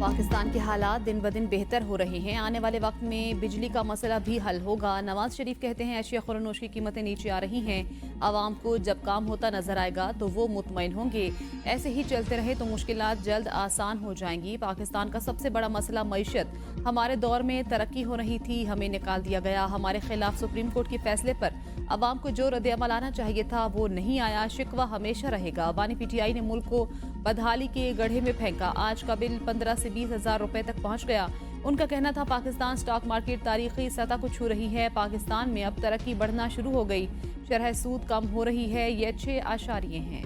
पाकिस्तान के हालात दिन ब दिन बेहतर हो रहे हैं। आने वाले वक्त में बिजली का मसला भी हल होगा। नवाज शरीफ कहते हैं अशिया खुरनोश की कीमतें नीचे आ रही हैं। आवाम को जब काम होता नजर आएगा तो वो मुतमईन होंगे। ऐसे ही चलते रहे तो मुश्किलात जल्द आसान हो जाएंगी। पाकिस्तान का सबसे बड़ा मसला मईशत। हमारे दौर में तरक्की हो रही थी, हमें निकाल दिया गया। हमारे खिलाफ सुप्रीम कोर्ट के फैसले पर अवाम को जो रद्द-ए-अमल आना चाहिए था वो नहीं आया। शिकवा हमेशा रहेगा। बानी पीटीआई ने मुल्क को बदहाली के गड्ढे में फेंका। आज का बिल 15 से 20 हजार रुपए तक पहुंच गया। उनका कहना था पाकिस्तान स्टॉक मार्केट तारीखी सतह को छू रही है। पाकिस्तान में अब तरक्की बढ़ना शुरू हो गई। शरह सूद कम हो रही है। ये अच्छे आशारिये हैं।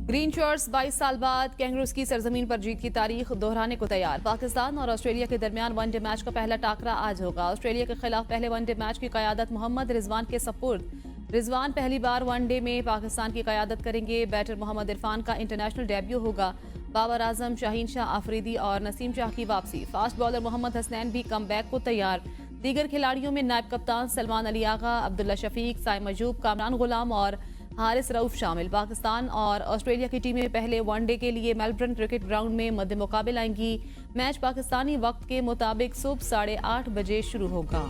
ग्रीन शॉर्ट्स 22 साल बाद कैंगरूज की सरजमीन पर जीत की तारीख दोहराने को तैयार। पाकिस्तान और ऑस्ट्रेलिया के दरमियान वनडे मैच का पहला टाकरा आज होगा। ऑस्ट्रेलिया के खिलाफ पहले वनडे मैच की कयादत मोहम्मद रिजवान के सपुर्द। रिजवान पहली बार वनडे में पाकिस्तान की कयादत करेंगे। बैटर मोहम्मद इरफान का इंटरनेशनल डेब्यू होगा। बाबर आजम, शाहीन शाह आफरीदी और नसीम शाह की वापसी। फास्ट बॉलर मोहम्मद हसनैन भी कम बैक को तैयार। दीगर खिलाड़ियों में नायब कप्तान सलमान अली आगा, अब्दुल्ला शफीक, साइम मजूब, कामरान गुलाम और हारिस रऊफ शामिल। पाकिस्तान और ऑस्ट्रेलिया की टीमें पहले वनडे के लिए मेलबर्न क्रिकेट ग्राउंड में मद्दे मुकाबिल आएंगी। मैच पाकिस्तानी वक्त के मुताबिक सुबह 8:30 बजे शुरू होगा।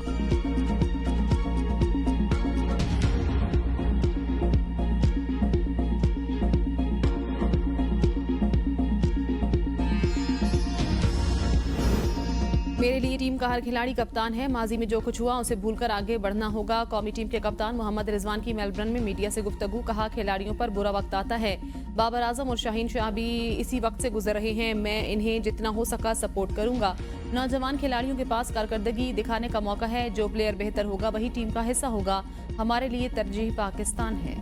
मेरे लिए टीम का हर खिलाड़ी कप्तान है। माजी में जो कुछ हुआ उसे भूलकर आगे बढ़ना होगा। कौमी टीम के कप्तान मोहम्मद रिजवान की मेलबर्न में मीडिया से गुफ्तगू। कहा खिलाड़ियों पर बुरा वक्त आता है। बाबर आजम और शाहीन शाह भी इसी वक्त से गुजर रहे हैं। मैं इन्हें जितना हो सका सपोर्ट करूंगा। नौजवान खिलाड़ियों के पास कारकर्दगी दिखाने का मौका है। जो प्लेयर बेहतर होगा वही टीम का हिस्सा होगा। हमारे लिए तरजीह पाकिस्तान है।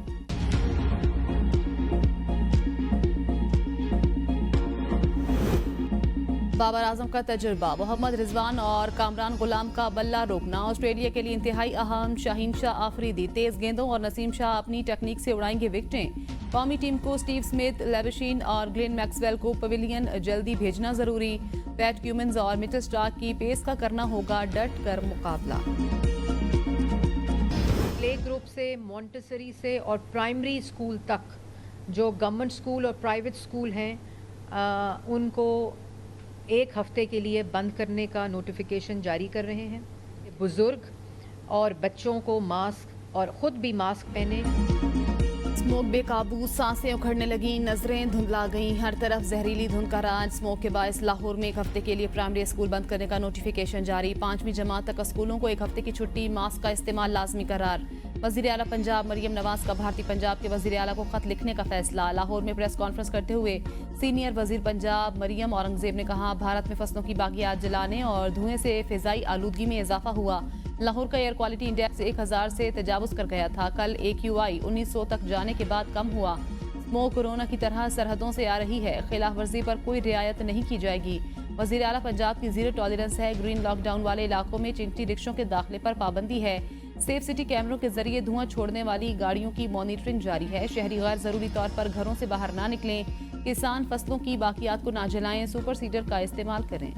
बाबर आजम का तजुर्बा, मोहम्मद रिजवान और कामरान गुलाम का बल्ला रोकना ऑस्ट्रेलिया के लिए इंतहाई अहम। शाहीन शाह आफरीदी तेज गेंदों और नसीम शाह अपनी टेक्निक से उड़ाएंगे विकेटें। कौमी टीम को स्टीव स्मिथ, लेविशिन और ग्लेन मैक्सवेल को पवेलियन जल्दी भेजना जरूरी। पैट क्यूमिंस और मिचेल स्टार्क की पेस का करना होगा डट कर मुकाबला। प्ले ग्रुप से, मॉन्टेसरी से और प्राइमरी स्कूल तक जो गवर्नमेंट स्कूल और प्राइवेट स्कूल हैं उनको एक हफ्ते के लिए बंद करने का नोटिफिकेशन जारी कर रहे हैं। बुजुर्ग और बच्चों को मास्क और ख़ुद भी मास्क पहने। स्मोक बेकाबू, सांसें उखड़ने लगी, नजरें धुंधला गईं। हर तरफ जहरीली धुंध का राज। स्मोक के बायस लाहौर में एक हफ्ते के लिए प्राइमरी स्कूल बंद करने का नोटिफिकेशन जारी। 5वीं जमात तक स्कूलों को एक हफ्ते की छुट्टी, मास्क का इस्तेमाल लाजमी करार। वज़ीर आला पंजाब मरियम नवाज का भारतीय पंजाब के वज़ीर आला को खत लिखने का फैसला। लाहौर में प्रेस कॉन्फ्रेंस करते हुए सीनियर वज़ीर पंजाब मरियम औरंगजेब ने कहा भारत में फसलों की बागियात जलाने और धुएं से फ़िज़ाई आलूदगी में इजाफा हुआ। लाहौर का एयर क्वालिटी इंडेक्स 1000 से तजावुज़ कर गया था। कल AQI 1900 तक जाने के बाद कम हुआ। स्मोक कोरोना की तरह सरहदों से आ रही है। खिलाफ वर्जी पर कोई रियायत नहीं की जाएगी। वज़ीर आला पंजाब की जीरो टॉलरेंस है। ग्रीन लॉकडाउन वाले इलाकों में चिंटी रिक्शों के दाखिले पर पाबंदी है। सेफ सिटी कैमरों के जरिए धुआं छोड़ने वाली गाड़ियों की मॉनिटरिंग जारी है। शहरी गैर जरूरी तौर पर घरों से बाहर ना निकलें। किसान फसलों की बाकियात को ना जलाएं। सुपर सीडर का इस्तेमाल करें।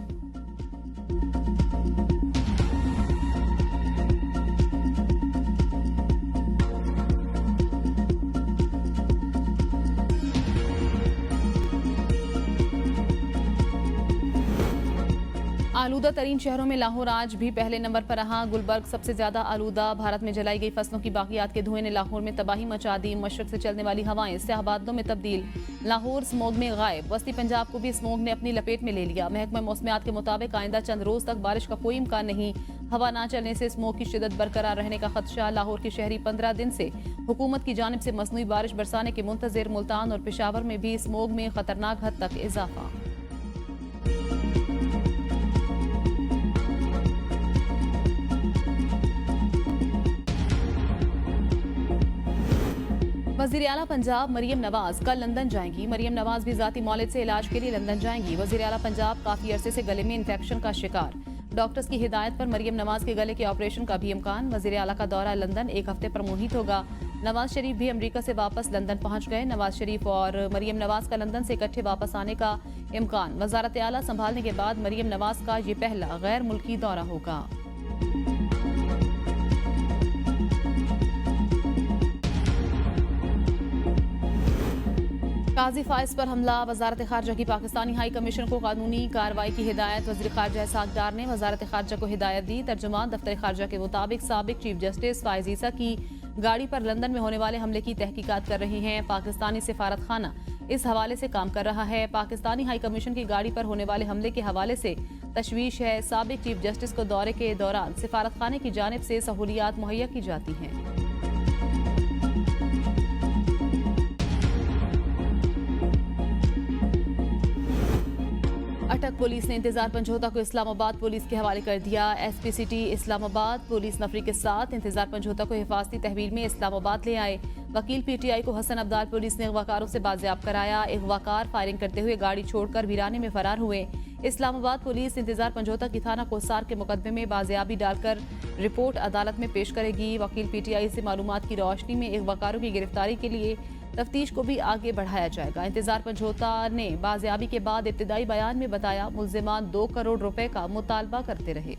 आलूदा तरीन शहरों में लाहौर आज भी पहले नंबर पर रहा। गुलबर्ग सबसे ज्यादा आलूदा। भारत में जलाई गई फसलों की बाकियात के धुएं ने लाहौर में तबाही मचा दी। मशरक से चलने वाली हवाएं स्याह बादलों में तब्दील। लाहौर स्मोग में गायब। वस्ती पंजाब को भी स्मोग ने अपनी लपेट में ले लिया। महकमा मौसमियात के मुताबिक आइंदा चंद रोज तक बारिश का कोई इम्कान नहीं। हवा ना चलने से स्मोग की शिद्दत बरकरार रहने का खदशा। लाहौर के शहरी 15 दिन से हुकूमत की जानिब से मसनूई बारिश बरसाने के मुंतजिर। मुल्तान और पेशावर में भी स्मोग में खतरनाक हद तक इजाफा। वज़ीर आला पंजाब मरियम नवाज कल लंदन जाएंगी। मरियम नवाज भी ज़ाती मौलिद से इलाज के लिए लंदन जाएंगी। वज़ीर आला पंजाब काफ़ी अरसे से गले में इन्फेक्शन का शिकार। डॉक्टर्स की हिदायत पर मरियम नवाज के गले के ऑपरेशन का भी इम्कान। वज़ीर आला का दौरा लंदन एक हफ्ते पर मुहित होगा। नवाज शरीफ भी अमरीका से वापस लंदन पहुंच गए। नवाज शरीफ और मरियम नवाज का लंदन से इकट्ठे वापस आने का इम्कान। वज़ारत आला संभालने के बाद मरियम नवाज का ये पहला गैर मुल्की दौरा होगा। काजी फाइज पर हमला, वजारत खारजा की पाकिस्तानी हाई कमीशन को कानूनी कार्रवाई की हिदायत। वज़ीर खारजा इसहाक डार ने वजारत खारजा को हिदायत दी। तर्जुमान दफ्तर खारजा के मुताबिक साबिक चीफ जस्टिस फाइज ईसा की गाड़ी पर लंदन में होने वाले हमले की तहकीकात कर रहे हैं। पाकिस्तानी सिफारत खाना इस हवाले से काम कर रहा है। पाकिस्तानी हाई कमीशन की गाड़ी पर होने वाले हमले के हवाले से तशवीश है। साबिक चीफ जस्टिस को दौरे के दौरान सिफारत खाने की जानिब से सहूलियात मुहैया की जाती हैं। अटक पुलिस ने इंतजार पंजोता को इस्लामाबाद पुलिस के हवाले कर दिया। एसपी सिटी इस्लामाबाद पुलिस नफरी के साथ इंतजार पंजोता को हिफाजती तहवील में इस्लामाबाद ले आए। वकील पीटीआई को हसन अब्दाल पुलिस ने अगवाकारों से बाजियाब कराया। अगवाकार फायरिंग करते हुए गाड़ी छोड़कर वीराने में फरार हुए। इस्लामाबाद पुलिस इंतजार पंजोता की थाना कोसार के मुकदमे में बाजियाबी डालकर रिपोर्ट अदालत में पेश करेगी। वकील पीटीआई से मालूमात की रोशनी में अगवाकारों की गिरफ्तारी के लिए तफ्तीश को भी आगे बढ़ाया जाएगा। इंतजार पंजोता ने बाजियाबी के बाद इब्तिदाई बयान में बताया, मुल्जिमान 2 करोड़ रुपए का मुतालबा करते रहे।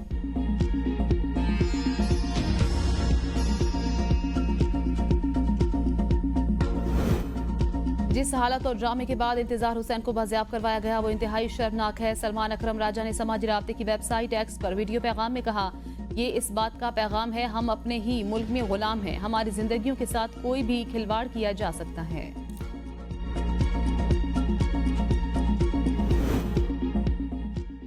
जिस हालत और ड्रामे के बाद इंतजार हुसैन को बाजियाब करवाया गया वो इंतहाई शर्मनाक है। सलमान अकरम राजा ने समाजी राब्ते की वेबसाइट एक्स पर वीडियो पैगाम में कहा, ये इस बात का पैगाम है हम अपने ही मुल्क में गुलाम हैं। हमारी जिंदगियों के साथ कोई भी खिलवाड़ किया जा सकता है।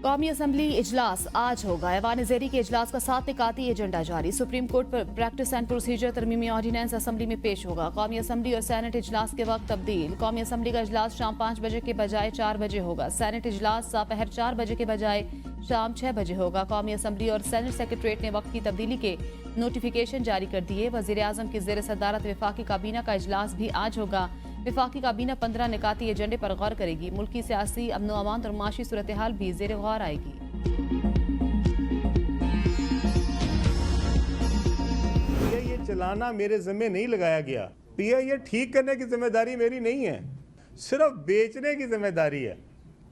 कौमी असम्बली इजलास आज होगा। ऐवान ज़ेरी के इजलास का 7 निकाती एजेंडा जारी। सुप्रीम कोर्ट पर प्रैक्टिस एंड प्रोसीजर तरमीमी ऑर्डिनेंस असम्बली में पेश होगा। कौमी असम्बली और सैनेट इजलास के वक्त तब्दील। कौमी असम्बली का इजलास शाम 5 बजे के बजाय 4 बजे होगा। सैनेट इजलास दोपहर 4 बजे के बजाय शाम 6 बजे होगा। कौमी असम्बली और सैनेट सेक्रेटरीट ने वक्त की तब्दीली के नोटिफिकेशन जारी कर दिए। वज़ीर आज़म की ज़ेर सदारत वफाकी काबीना का इजलास भी आज होगा। वफाकी काबीना 15 निकाती एजेंडे पर गौर करेगी। मुल्की सियासी अमन व अमान और माशी सूरत हाल भी ज़ेर गौर आएगी। ये चलाना मेरे ज़िम्मे नहीं लगाया गया। पीआईए ठीक करने की जिम्मेदारी मेरी नहीं है, सिर्फ बेचने की जिम्मेदारी है।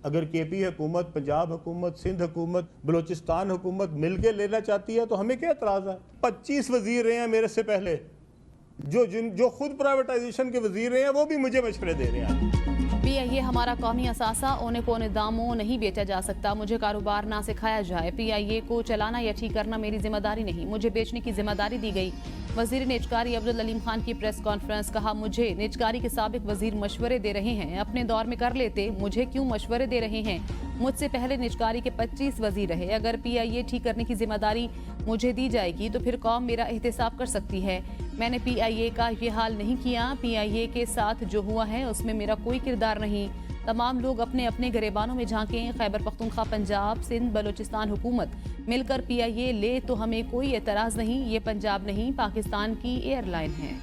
अगर केपी हुकूमत, पंजाब हुकूमत, सिंध हुकूमत, बलूचिस्तान हुकूमत मिलके लेना चाहती है तो हमें क्या एतराज़ है। 25 वजीर रहे हैं मेरे से पहले, जो खुद प्राइवेटाइजेशन के वजीर रहे हैं वो भी मुझे मशवरे दे रहे हैं। पीआईए हमारा कौमी असासा औने पौने दामों नहीं बेचा जा सकता। मुझे कारोबार ना सिखाया जाए। पीआईए को चलाना या ठीक करना मेरी जिम्मेदारी नहीं, मुझे बेचने की जिम्मेदारी दी गई। वजीर निजकारी अब्दुल अलीम खान की प्रेस कॉन्फ्रेंस। कहा, मुझे निजकारी के साबिक वजीर मशवरे दे रहे हैं, अपने दौर में कर लेते, मुझे क्यों मशवरे दे रहे हैं। मुझसे पहले निजकारी के 25 वजीर रहे। अगर पीआईए ठीक करने की जिम्मेदारी मुझे दी जाएगी तो फिर कौम मेरा एहतसाब कर सकती है। मैंने पीआईए का ये हाल नहीं किया। पीआईए के साथ जो हुआ है उसमें मेरा कोई किरदार नहीं। तमाम लोग अपने अपने गिरेबानों में झांकें। खैबर पख्तूनख्वा, पंजाब, सिंध, बलूचिस्तान हुकूमत मिलकर पीआईए ले तो हमें कोई एतराज़ नहीं। ये पंजाब नहीं, पाकिस्तान की एयरलाइन है।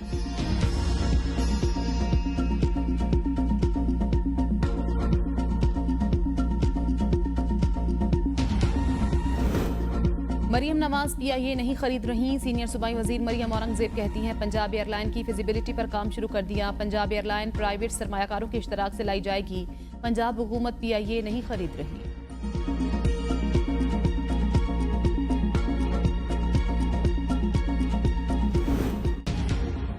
मरियम नवाज पीआईए नहीं खरीद रही। सीनियर सूबाई वजीर मरियम औरंगजेब कहती हैं, पंजाब एयरलाइन की फिजिबिलिटी पर काम शुरू कर दिया। पंजाब एयरलाइन प्राइवेट सरमायाकारों के इश्तराक से लाई जाएगी। पंजाब हुकूमत पीआईए नहीं खरीद रही।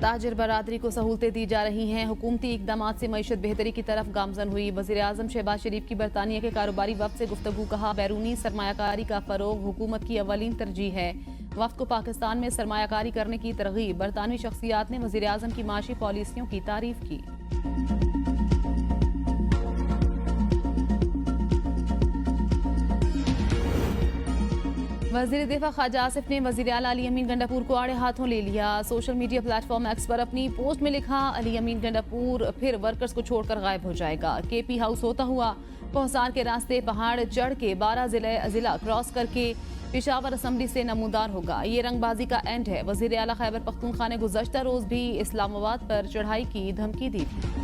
ताजिर बरादरी को सहूलतें दी जा रही हैं। हुकूमती इकदाम से मईशत बेहतरी की तरफ गामजन हुई। वज़ीर आज़म शहबाज शरीफ की बरतानिया के कारोबारी वफ्द से गुफ्तगू। कहा, बैरूनी सरमायाकारी का फ़रोग हुकूमत की अवलीन तरजीह है। वफ्द को पाकिस्तान में सरमायाकारी करने की तरगीब। बरतानवी शख्सियात ने वज़ीर आज़म की माशी पॉलिसियों की तारीफ की। वज़ीर दिफा ख्वाजा आसिफ ने वज़ीर आला अली अमीन गंडापुर को आड़े हाथों ले लिया। सोशल मीडिया प्लेटफॉर्म एक्स पर अपनी पोस्ट में लिखा, अली अमीन गंडापुर फिर वर्कर्स को छोड़कर गायब हो जाएगा। केपी हाउस होता हुआ कोहसार के रास्ते पहाड़ चढ़ के 12 जिला क्रॉस करके पेशावर असम्बली से नमूदार होगा। ये रंगबाजी का एंड है। वज़ीर आला खैबर पख्तूनख्वा ने गुज़श्ता रोज़ भी इस्लामाबाद पर चढ़ाई की धमकी दी थी।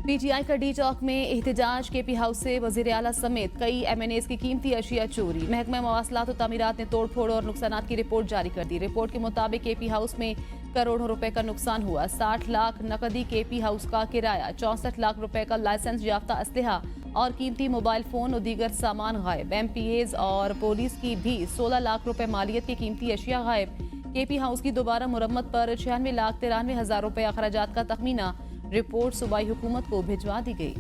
पीटीआई का डी चौक में एहतजाज। केपी हाउस से वज़ीर आला समेत कई MNAs की कीमती अशिया चोरी। महकमा मवासलात और तामीरात ने तोड़ फोड़ और नुकसानात की रिपोर्ट जारी कर दी। रिपोर्ट के मुताबिक केपी हाउस में करोड़ों रुपए का नुकसान हुआ। 60 लाख नकदी केपी हाउस का किराया, 64 लाख रुपए का लाइसेंस याफ्ता असलहा और कीमती मोबाइल फोन और दीगर सामान गायब। MPAs और पुलिस की भी 16 लाख रुपए मालियत की कीमती अशिया गायब। केपी हाउस की दोबारा मुरम्मत पर 96,93,000 रुपए अखराजात का तखमीना। रिपोर्ट सूबाई हुकूमत को भिजवा दी गई।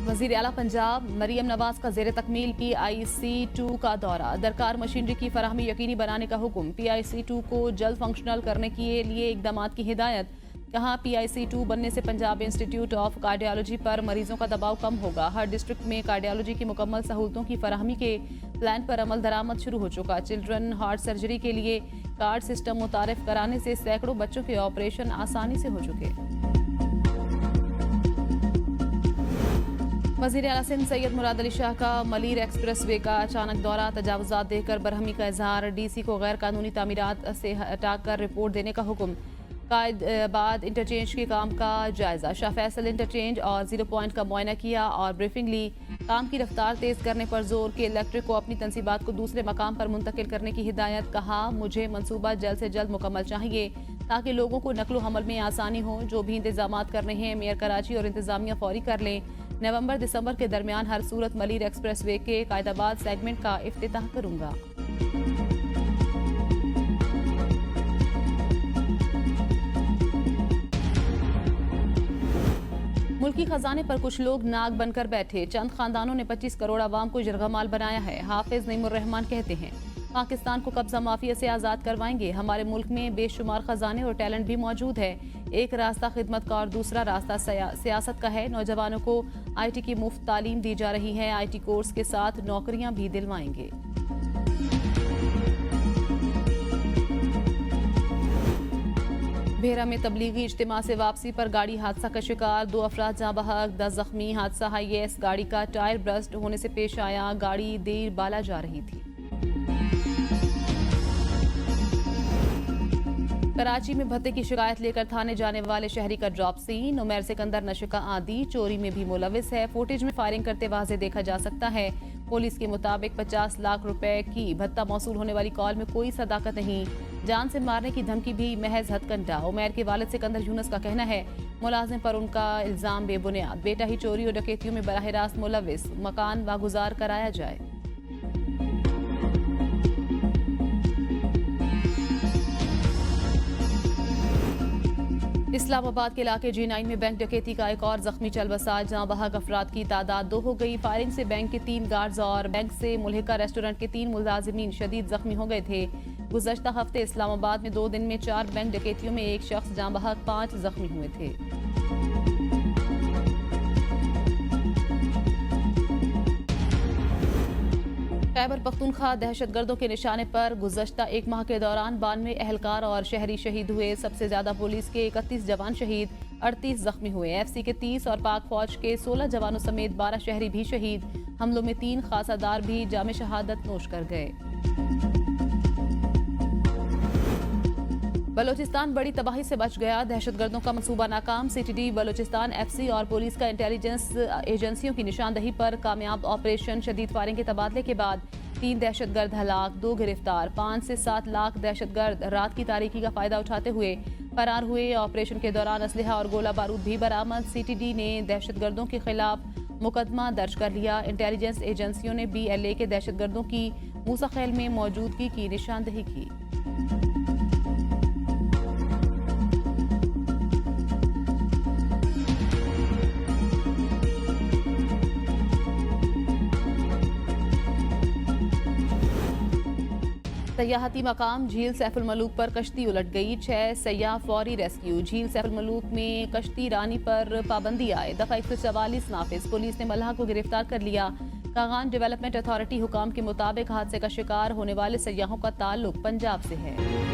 वज़ीर आला पंजाब मरियम नवाज का ज़ेर तकमील PIC-2 का दौरा, दरकार मशीनरी की फराहमी यकीनी बनाने का हुक्म। PIC-2 को जल्द फंक्शनल करने के लिए इकदाम की हिदायत। कहा PIC-2 बनने से पंजाब इंस्टीट्यूट ऑफ कार्डियोलॉजी पर मरीजों का दबाव कम होगा। हर डिस्ट्रिक्ट में कार्डियोलॉजी की मुकम्मल सहूलतों की फराहमी के प्लान पर अमल दरामद शुरू हो चुका। चिल्ड्रन हार्ट सर्जरी के लिए कार्ड सिस्टम मुतारिफ कराने से सैकड़ों बच्चों के ऑपरेशन आसानी से हो चुके। वज़ीर आला सिंध सैयद मुराद अली शाह का मलीर एक्सप्रेस वे का अचानक दौरा, तजावुज़ात देकर बरहमी का इजहार। DC को गैर कानूनी तामीरात से हटाकर रिपोर्ट देने का हुक्म। बाद इंटरचेंज के काम का जायजा, शाह फैसल इंटरचेंज और 0 पॉइंट का मुआयना किया और ब्रीफिंग ली। काम की रफ्तार तेज करने पर जोर के इलेक्ट्रिक को अपनी तनसीबात को दूसरे मकाम पर मुंतकिल करने की हिदायत। कहा मुझे मनसूबा जल्द से जल्द मुकम्मल चाहिए ताकि लोगों को नकलो हमल में आसानी हो। जो भी इंतजाम करने हैं मेयर कराची और इंतजामिया फौरी कर लें। नवंबर दिसंबर के दरमियान हर सूरत मलीर एक्सप्रेस वे के कायदाबाद सेगमेंट का इफ्तिताह करूंगा। मुल्की खजाने पर कुछ लोग नाग बनकर बैठे। चंद खानदानों ने 25 करोड़ आवाम को जरगमाल बनाया है। हाफिज नईमुर रहमान कहते हैं पाकिस्तान को कब्जा माफिया से आज़ाद करवाएंगे। हमारे मुल्क में बेशुमार खजाने और टैलेंट भी मौजूद है। एक रास्ता खिदमत का और दूसरा रास्ता सियासत का है। नौजवानों को IT की मुफ्त तालीम दी जा रही है। IT कोर्स के साथ नौकरियां भी दिलवाएंगे। भेरा में तबलीगी इज्तिमा से वापसी पर गाड़ी हादसा का शिकार, 2 अफराद जाँ बहक, 10 जख्मी। हादसा हाईएस गाड़ी का टायर ब्रस्ट होने से पेश आया। गाड़ी देर बाला जा रही थी। कराची में भत्ते की शिकायत लेकर थाने जाने वाले शहरी का ड्रॉप सीन। उमैर सिकंदर नशे का आदी, चोरी में भी मुलविस है। फुटेज में फायरिंग करते वाज़े देखा जा सकता है। पुलिस के मुताबिक 50 लाख रुपए की भत्ता मौसूल होने वाली कॉल में कोई सदाकत नहीं। जान से मारने की धमकी भी महज हथकंडा। उमैर के वालिद सिकंदर यूनुस का कहना है मुलाजिम पर उनका इल्जाम बेबुनियाद। बेटा ही चोरी और डकैतियों में बराह रास्त मुलविस। मकान वागुजार कराया जाए। इस्लामाबाद के इलाके G9 में बैंक डकैती का एक और जख्मी चल बसा। जहां बहक अफराद की तादाद 2 हो गई। फायरिंग से बैंक के 3 गार्ड्स और बैंक से मुल्हिका रेस्टोरेंट के 3 मुलाजिमीन शदीद जख्मी हो गए थे। गुज़श्ता हफ्ते इस्लामाबाद में 2 दिन में 4 बैंक डकैतियों में एक शख्स जहां बहक 5 जख्मी हुए थे। खैबर पख्तूनख्वा दहशतगर्दों के निशाने पर गुज़श्ता 1 माह के दौरान 92 एहलकार और शहरी शहीद हुए। सबसे ज्यादा पुलिस के 31 जवान शहीद, 38 जख्मी हुए। FC के 30 और पाक फौज के 16 जवानों समेत 12 शहरी भी शहीद। हमलों में 3 खासादार भी जामे शहादत नोश कर गए। बलोचिस्तान बड़ी तबाही से बच गया। दहशतगर्दों का मंसूबा नाकाम। CTD, बलोचिस्तान FC और पुलिस का इंटेलिजेंस एजेंसियों की निशानदही पर कामयाब ऑपरेशन। शदीद फायरिंग के तबादले के बाद 3 दहशतगर्द हलाक, 2 गिरफ्तार। 5 से 7 लाख दहशतगर्द रात की तारीकी का फायदा उठाते हुए फरार हुए। ऑपरेशन के दौरान असलहा और गोला बारूद भी बरामद। CTD ने दहशतगर्दों के खिलाफ मुकदमा दर्ज कर लिया। इंटेलिजेंस एजेंसियों ने BLA के दहशतगर्दों की मूसा खेल में मौजूदगी की निशानदही की। सयाहती मकाम झील सैफुल मलूक पर कश्ती उलट गई। 6 सयाह फौरी रेस्क्यू। झील सैफुल मलूक में कश्ती रानी पर पाबंदी आए। दफा 144 नाफिज। पुलिस ने मल्लाह को गिरफ्तार कर लिया। कागान डेवलपमेंट अथॉरिटी हुकाम के मुताबिक हादसे का शिकार होने वाले सयाहों का ताल्लुक पंजाब से है।